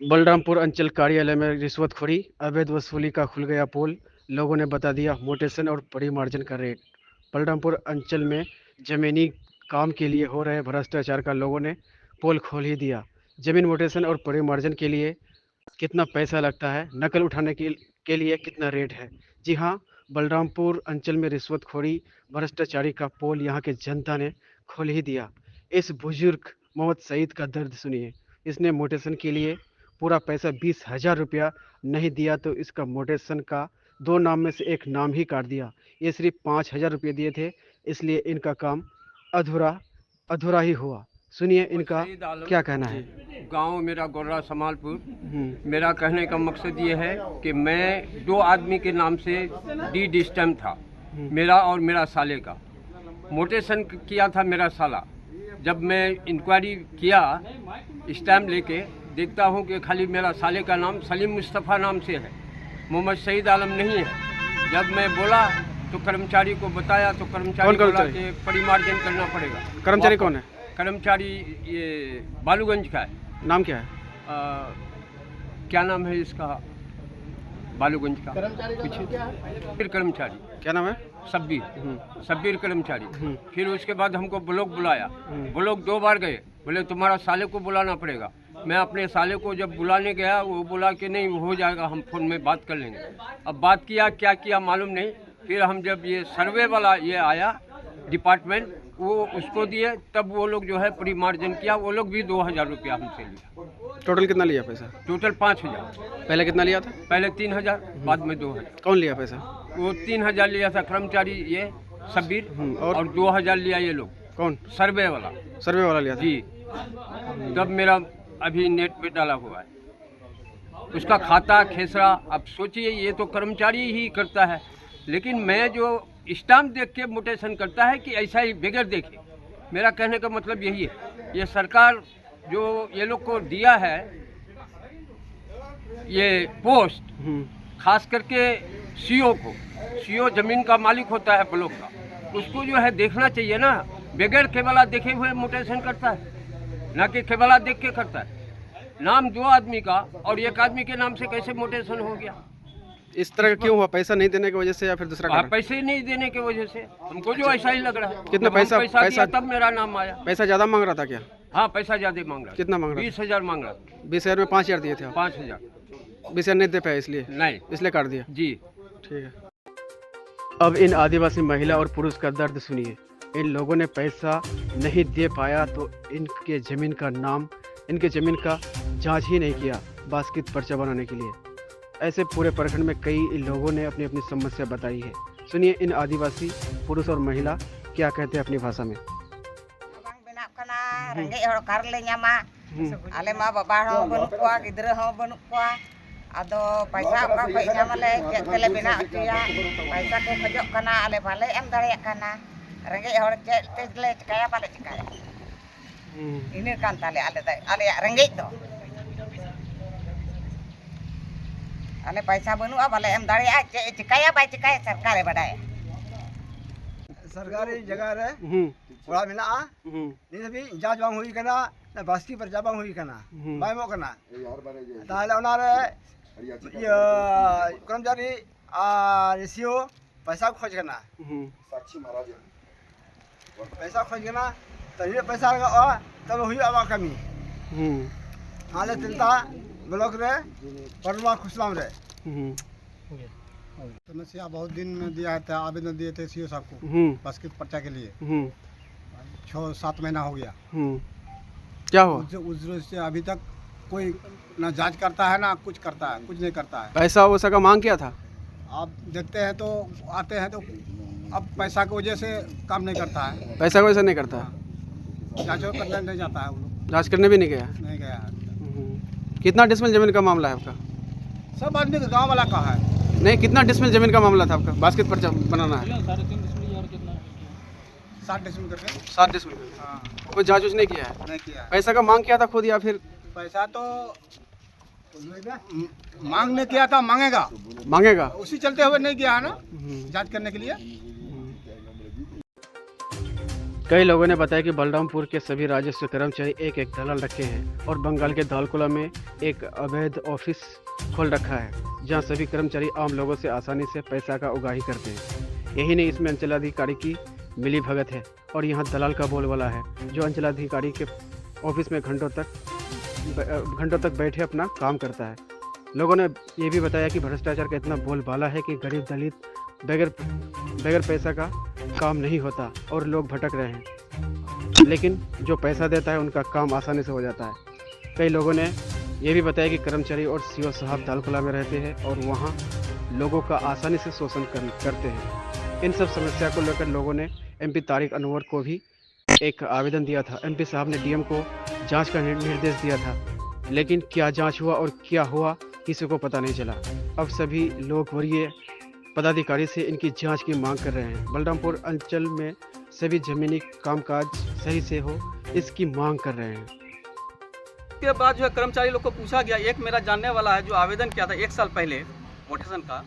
बलरामपुर अंचल कार्यालय में रिश्वतखोरी, अवैध वसूली का खुल गया पोल। लोगों ने बता दिया मोटेशन और बड़ी मार्जिन का रेट। बलरामपुर अंचल में जमीनी काम के लिए हो रहे भ्रष्टाचार का लोगों ने पोल खोल ही दिया। जमीन मोटेशन और बड़ी मार्जिन के लिए कितना पैसा लगता है, नकल उठाने के लिए कितना रेट है। जी हाँ, बलरामपुर अंचल में रिश्वतखोरी भ्रष्टाचारी का पोल यहाँ के जनता ने खोल ही दिया। इस बुजुर्ग मोहम्मद सईद का दर्द सुनिए। इसने मोटेशन के लिए पूरा पैसा 20,000 रुपया नहीं दिया तो इसका मोटेशन का दो नाम में से एक नाम ही काट दिया। ये सिर्फ 5,000 रुपये दिए थे, इसलिए इनका काम अधूरा अधूरा ही हुआ। सुनिए इनका सईद आलम क्या कहना है। गांव मेरा गोर्रा समालपुर। हम्म। मेरा कहने का मकसद ये है कि मैं दो आदमी के नाम से डीड स्टैम्प था, मेरा और मेरा साले का। मोटेशन किया था मेरा साला। जब मैं इंक्वायरी किया स्टैम्प लेके, देखता हूँ कि खाली मेरा साले का नाम सलीम मुस्तफ़ा नाम से है, मोहम्मद सईद आलम नहीं है। जब मैं बोला तो कर्मचारी को बताया तो कर्मचारी बोला कि परिमार्जन करना पड़ेगा। कर्मचारी कौन है? कर्मचारी ये बालूगंज का है। नाम क्या है? क्या नाम है इसका? बालूगंज का फिर कर्मचारी क्या नाम है? शब्बीर शब्बीर कर्मचारी। फिर उसके बाद हमको ब्लॉक बुलाया। ब्लॉक 2 बार गए, बोले तुम्हारा साले को बुलाना पड़ेगा। मैं अपने साले को जब बुलाने गया, वो बोला कि नहीं हो जाएगा, हम फ़ोन में बात कर लेंगे। अब बात किया, क्या किया मालूम नहीं। फिर हम जब ये सर्वे वाला ये आया डिपार्टमेंट, वो उसको दिए, तब वो लोग जो है प्री मार्जिन किया। वो लोग भी 2,000 रुपया हमसे लिया। टोटल कितना लिया पैसा? टोटल 5,000। पहले कितना लिया था? पहले 3,000, बाद में 2,000। कौन लिया पैसा? वो 3,000 लिया था कर्मचारी ये शब्बीर, और 2,000 लिया ये लोग कौन? सर्वे वाला। सर्वे वाला लिया था जी। तब मेरा अभी नेट पे डाला हुआ है उसका खाता खेसरा। अब सोचिए, ये तो कर्मचारी ही करता है, लेकिन मैं जो स्टाम्प देख के मोटेशन करता है कि ऐसा ही बगैर देखे। मेरा कहने का मतलब यही है, ये सरकार जो ये लोग को दिया है ये पोस्ट, खास करके सीओ को। सीओ जमीन का मालिक होता है ब्लॉक का, उसको जो है देखना चाहिए ना। बगैर केवला देखे हुए मोटेशन करता है, ना कि केवला देख के करता है। नाम 2 आदमी का और 1 आदमी के नाम से कैसे मोटेशन हो गया? इस तरह क्यों हुआ? पैसा नहीं देने की वजह से या फिर दूसरा कारण? पैसे ही नहीं देने की वजह से हमको जो ऐसा ही लग रहा है। कितना जब हम पैसा दिया तब मेरा नाम आया। पैसा ज्यादा मांग रहा था क्या? हाँ, पैसा ज्यादा मांग रहा। कितना मांग रहा? 20,000 मांग रहा। 20,000 में 5,000 दिए थे आप? 5,000। 20,000 नहीं दे पाए इसलिए? नहीं, इसलिए काट दिया। जी। ठीक है। अब इन आदिवासी महिला और पुरुष का दर्द सुनिए। इन लोगों ने पैसा नहीं दे पाया तो इनके ज़मीन का नाम, इनके ज़मीन का जांच ही नहीं किया बास्केट पर्चा बनाने के लिए। ऐसे पूरे प्रखंड में कई लोगों ने अपनी अपनी समस्या बताई है। सुनिए इन आदिवासी पुरुष और महिला क्या कहते हैं अपनी भाषा में। रेंगे हड़ कार ले ᱧᱟᱢᱟ आले मा बाबा हूं बनु कोआ गिद्रा हूं बनु कोआ आदो पैसा का पे ᱧᱟᱢᱟले ᱪᱮᱫ ᱛᱮᱞᱮ ᱵᱮᱱᱟ ᱦᱚᱪᱚᱭᱟ पैसा को खजोग कना आले बाले एम दाᱲᱮᱭᱟᱜ कना रेंगे हड़ चेत तेले चिकाया बाले चिकाया इने कान ताले आले रेंगे दो आले पैसा बनुआ बाले एम दाᱲᱮᱭᱟᱜ चेत चिकाया बाय चिकाया सरकारे बडाय सरकारी जगह रे थोड़ा मिला नहीं सभी जांच बांग हुई करना ना बास्की पर जाबांग हुई करना बाय मो करना ताले ओनारे ये कर्मचारी रेशियो पैसा खोज करना साक्षी महाराज पैसा खोज करना तो ये पैसा लगा तब हुई अब कमी हाले चिंता ब्लॉक रे परमा खुशलाम रे समस्या बहुत दिन में दिया था, आवेदन दिए थे सीओ साहब को बास्केट पर्चा के लिए। 6-7 महीना हो गया। क्या हुआ? उस अभी तक कोई ना जांच करता है ना कुछ करता है, कुछ नहीं करता है। पैसा वैसा का मांग किया था? आप देखते हैं तो आते हैं तो अब पैसा की वजह से काम नहीं करता है। पैसा वैसा नहीं करता है? जांच करने नहीं जाता है, वो लोग जांच करने भी नहीं गया? नहीं गया है। कितना डिसमिल जमीन का मामला है आपका? सब आदमी का गाँव वाला का है। नहीं, कितना डिसमिल जमीन का मामला था आपका? बास्केट पर्चा बनाना है 7 डिसमिल करके। 7 डिसमिल। हाँ, कोई जांच उच नहीं किया है? नहीं किया है। पैसा का मांग किया था खुद या फिर? पैसा तो मांगने किया था, मांगेगा उसी चलते हुए नहीं गया है ना जांच करने के लिए। कई लोगों ने बताया कि बलरामपुर के सभी राजस्व कर्मचारी एक एक दलाल रखे हैं और बंगाल के दालकोला में एक अवैध ऑफिस खोल रखा है, जहां सभी कर्मचारी आम लोगों से आसानी से पैसा का उगाही करते हैं। यही नहीं, इसमें अंचलाधिकारी की मिली भगत है और यहाँ दलाल का बोलबाला है, जो अंचलाधिकारी के ऑफिस में घंटों तक बैठे अपना काम करता है। लोगों ने ये भी बताया कि भ्रष्टाचार का इतना बोलबाला है कि गरीब दलित बगैर पैसा का काम नहीं होता और लोग भटक रहे हैं, लेकिन जो पैसा देता है उनका काम आसानी से हो जाता है। कई लोगों ने ये भी बताया कि कर्मचारी और सीओ साहब दालकोला में रहते हैं और वहाँ लोगों का आसानी से शोषण करते हैं। इन सब समस्या को लेकर लोगों ने एमपी तारिक अनवर को भी एक आवेदन दिया था। एमपी साहब ने डीएम को जांच का निर्देश दिया था, लेकिन क्या जांच हुआ और क्या हुआ किसी को पता नहीं चला। अब सभी लोग वरीय पदाधिकारी से इनकी जांच की मांग कर रहे हैं। बलरामपुर अंचल में सभी जमीनी कामकाज सही से हो, इसकी मांग कर रहे हैं। के बाद जो है कर्मचारी लोग को पूछा गया, एक मेरा जानने वाला है जो आवेदन किया था 1 साल पहले मोटेशन का,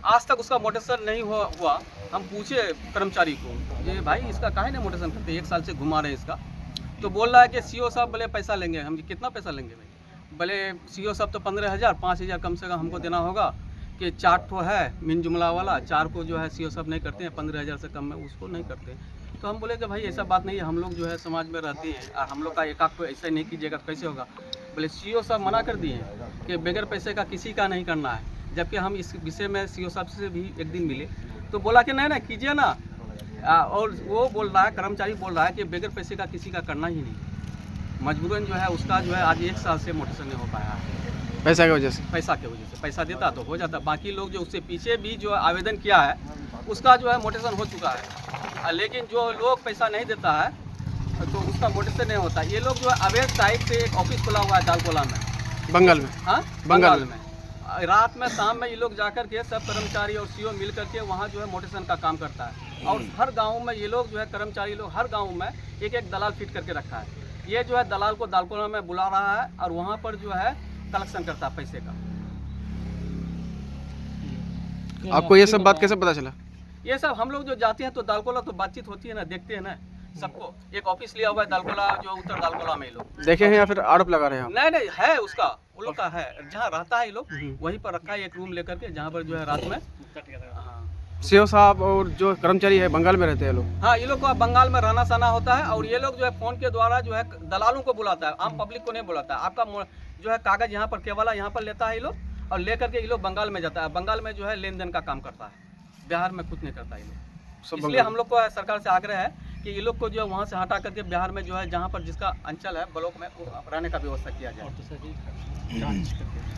आज तक उसका मोटेशन नहीं हुआ। हम पूछे कर्मचारी को, ये भाई इसका काहे नहीं मोटेशन करते, 1 साल से घुमा रहे हैं इसका। तो बोल रहा है कि सीओ साहब बोले पैसा लेंगे। हम कितना पैसा लेंगे भाई? बोले सीओ साहब तो 15,000, 5,000 कम से कम हमको देना होगा कि 4 ठो है मिन जुमला वाला, 4 को जो है सीओ साहब नहीं करते हैं, 15,000 से कम में उसको नहीं करते। तो हम बोले कि भाई ऐसा बात नहीं है, हम लोग जो है समाज में रहते हैं और हम लोग का एक को ऐसा नहीं कीजिएगा कैसे होगा। बोले सीओ साहब मना कर दिए कि बगैर पैसे का किसी का नहीं करना है। जबकि हम इस विषय में सीओ साहब से भी एक दिन मिले तो बोला कि नहीं कीजिए ना। और वो बोल रहा है, कर्मचारी बोल रहा है कि बगैर पैसे का किसी का करना ही नहीं। मजबूरन जो है उसका जो है आज 1 साल से मोटेशन नहीं हो पाया है, पैसा की वजह से। पैसा देता तो हो जाता। बाकी लोग जो उससे पीछे भी जो आवेदन किया है उसका जो है मोटेशन हो चुका है, लेकिन जो लोग पैसा नहीं देता है तो उसका मोटेशन नहीं होता। ये लोग जो है अवैध टाइप से एक ऑफिस खुला हुआ है दालकोला में, बंगाल में। हाँ, बंगाल में। रात में शाम में ये लोग जाकर के सब कर्मचारी और सीओ मिल करके वहाँ जो है मोटेशन का काम करता है। और हर गाँव में ये लोग जो है कर्मचारी लोग हर गाँव में एक एक दलाल फिट करके रखा है। ये जो है दलाल को दालकोला में बुला रहा है और वहाँ पर जो है कलेक्शन करता है पैसे का। आपको ये सब बात कैसे पता चला? ये सब हम लोग जो जाते हैं तो दालकोला तो बातचीत होती है ना, देखते हैं ना सबको। एक ऑफिस लिया हुआ है दालकोला, जो उत्तर दालकोला में ये लोग देखे हैं या फिर आरोप लगा रहे हैं? नहीं है उसका, वो लोग का है, जहाँ रहता है ये लोग वहीं पर रखा है एक रूम लेकर के, जहाँ पर जो है रात में। हाँ, सीओ साहब और जो कर्मचारी है बंगाल में रहते हैं लोग। हाँ, ये लोग को बंगाल में रहना सहना होता है और ये लोग जो है फोन के द्वारा जो है दलालों को बुलाता है, आम पब्लिक को नहीं बुलाता है। आपका जो है कागज यहाँ पर केवल यहाँ पर लेता है ये लोग और लेकर के ये लोग बंगाल में जाता है। बंगाल में जो है लेन देन का काम करता है, बिहार में कुछ नहीं करता ये लोग। इसलिए हम लोग को सरकार से आग्रह है कि ये लोग को जो है वहाँ से हटा करके बिहार में जो है जहाँ पर जिसका अंचल है ब्लॉक में रहने का व्यवस्था किया जाए।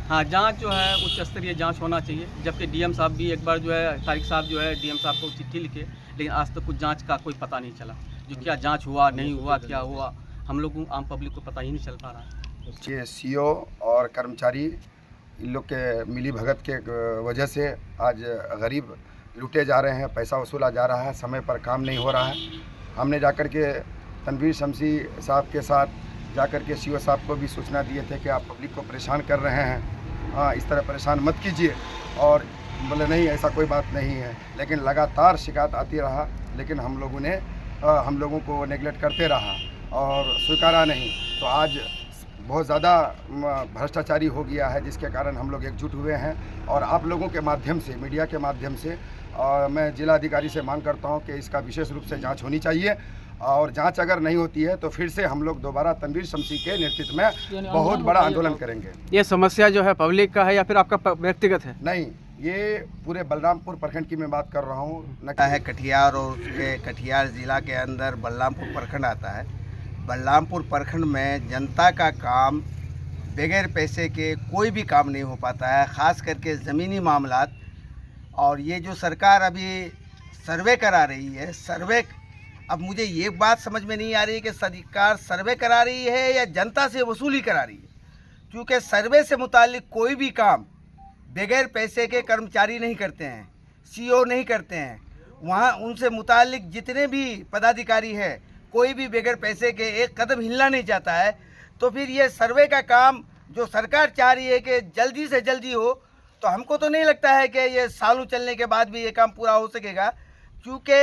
हाँ, जांच जो है उच्च स्तरीय जांच होना चाहिए। जबकि डीएम साहब भी एक बार जो है तारिक साहब जो है डीएम साहब को चिट्ठी लिखे, लेकिन आज तक कुछ जांच का कोई पता नहीं चला। जो क्या जांच हुआ नहीं हुआ, क्या हुआ, हम लोग आम पब्लिक को पता ही नहीं चल पा रहा है। ये सीओ और कर्मचारी इन लोग के मिली भगत के वजह से आज गरीब लूटे जा रहे हैं, पैसा वसूला जा रहा है, समय पर काम नहीं हो रहा है। हमने जाकर के तनवीर शमसी साहब के साथ जाकर के सीओ साहब को भी सूचना दिए थे कि आप पब्लिक को परेशान कर रहे हैं, हाँ इस तरह परेशान मत कीजिए। और बोले नहीं ऐसा कोई बात नहीं है, लेकिन लगातार शिकायत आती रहा, लेकिन हम लोगों को नेगलेक्ट करते रहा और स्वीकारा नहीं। तो आज बहुत ज़्यादा भ्रष्टाचारी हो गया है, जिसके कारण हम लोग एकजुट हुए हैं। और आप लोगों के माध्यम से, मीडिया के माध्यम से मैं जिलाधिकारी से मांग करता हूं कि इसका विशेष रूप से जांच होनी चाहिए और जांच अगर नहीं होती है तो फिर से हम लोग दोबारा तनवीर शमसी के नेतृत्व में बहुत बड़ा आंदोलन करेंगे। ये समस्या जो है पब्लिक का है या फिर आपका व्यक्तिगत है? नहीं, ये पूरे बलरामपुर प्रखंड की मैं बात कर रहा हूँ। है कटिहार और उसके कटिहार ज़िला के अंदर बलरामपुर प्रखंड आता है। बलरामपुर प्रखंड में जनता का काम बगैर पैसे के कोई भी काम नहीं हो पाता है, ख़ास करके ज़मीनी मामलात। और ये जो सरकार अभी सर्वे करा रही है, सर्वे, अब मुझे ये बात समझ में नहीं आ रही है कि सरकार सर्वे करा रही है या जनता से वसूली करा रही है। क्योंकि सर्वे से मुतालिक कोई भी काम बगैर पैसे के कर्मचारी नहीं करते हैं, सीओ नहीं करते हैं। वहाँ उनसे मुतालिक जितने भी पदाधिकारी हैं, कोई भी बगैर पैसे के एक कदम हिलना नहीं चाहता है। तो फिर ये सर्वे का काम जो सरकार चाह रही है कि जल्दी से जल्दी हो, तो हमको तो नहीं लगता है कि ये सालों चलने के बाद भी ये काम पूरा हो सकेगा। क्योंकि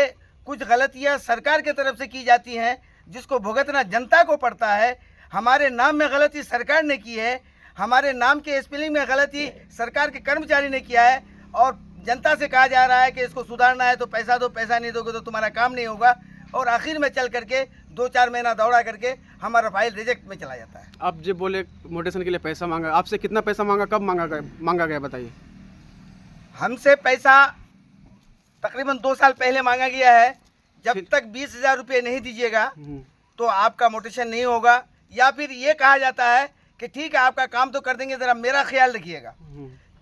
कुछ गलतियां सरकार की तरफ से की जाती हैं जिसको भुगतना जनता को पड़ता है। हमारे नाम में गलती सरकार ने की है, हमारे नाम के स्पेलिंग में गलती सरकार के कर्मचारी ने किया है और जनता से कहा जा रहा है कि इसको सुधारना है तो पैसा दो, पैसा नहीं दोगे तो तुम्हारा काम नहीं होगा। और आखिर में चल करके 2-4 महीना दौड़ा करके हमारा फाइल रिजेक्ट में चला जाता है। आप जो बोले मोटेशन के लिए पैसा मांगा, आपसे कितना पैसा मांगा, कब मांगा गया बताइए। हमसे पैसा तकरीबन 2 साल पहले मांगा गया है। जब तक 20,000 रुपये नहीं दीजिएगा तो आपका मोटेशन नहीं होगा, या फिर ये कहा जाता है कि ठीक है आपका काम तो कर देंगे, ज़रा मेरा ख्याल रखिएगा।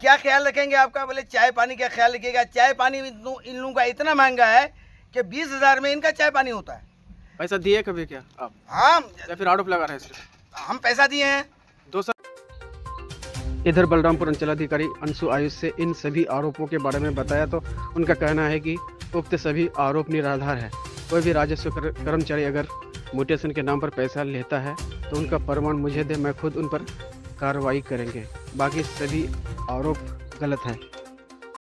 क्या ख्याल रखेंगे आपका? बोले चाय पानी का ख्याल रखिएगा। चाय पानी इन लोगों का इतना महंगा है कि 20,000 में इनका चाय पानी होता है। पैसा दिए कभी क्या आप? हाँ, या फिर आरोप लगा रहे हैं सिर्फ? हम पैसा दिए हैं। 2 साल। इधर बलरामपुर अंचलाधिकारी अंशु आयुष से इन सभी आरोपों के बारे में बताया तो उनका कहना है कि उक्त सभी आरोप निराधार है। कोई भी राजस्व कर्मचारी अगर म्यूटेशन के नाम पर पैसा लेता है तो उनका प्रमाण मुझे दे, मैं खुद उन पर कार्रवाई करेंगे। बाकी सभी आरोप गलत हैं।